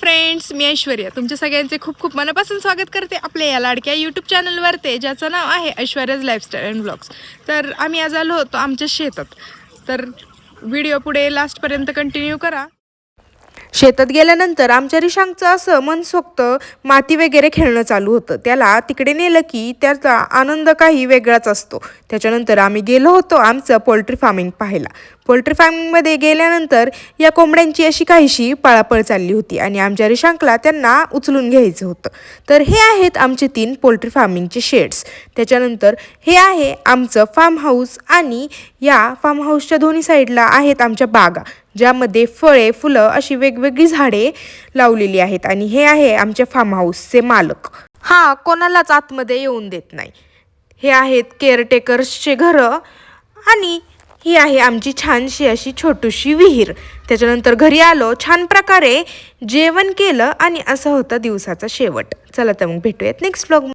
Friends, मी ऐश्वर्या तुमच्या सगळ्यांचे खूप खूप मनापासून स्वागत करते आपल्या या लाडक्या यूट्यूब चॅनलवरती, ज्याचं नाव आहे ऐश्वर्याज लाईफस्टाईल अँड ब्लॉग्स. तर आम्ही आज आलो होतो आमच्या शेतात. तर व्हिडिओ पुढे लास्टपर्यंत कंटिन्यू करा. शेतात गेल्यानंतर आमच्या रिशांकचं असं मनसोक्त माती वगैरे खेळणं चालू होतं. त्याला तिकडे नेलं की त्याचा आनंद काही वेगळाच असतो. त्याच्यानंतर आम्ही गेलो होतो आमचं पोल्ट्री फार्मिंग पाहायला. पोल्ट्री फार्मिंगमध्ये गेल्यानंतर या कोंबड्यांची अशी काहीशी पळापळ चालली होती आणि आमच्या रिशांकला त्यांना उचलून घ्यायचं होतं. तर हे आहेत आमचे 3 पोल्ट्री फार्मिंगचे शेड्स. त्याच्यानंतर हे आहे आमचं फार्म हाऊस आणि या फार्म हाऊसच्या दोन्ही साईडला आहेत आमच्या बागा, ज्यामध्ये फळे फुलं अशी वेगवेगळी झाडे लावलेली आहेत. आणि हे आहे आमच्या फार्म हाऊसचे मालक. हा कोणालाच आतमध्ये येऊन देत नाही. हे आहेत केअरटेकर्सचे घरं आणि ही आहे आमची छानशी अशी छोटीशी विहीर. त्याच्यानंतर घरी आलो, छान प्रकारे जेवण केलं आणि असा होता दिवसाचा शेवट. चला तर मग भेटूयात नेक्स्ट व्लॉग.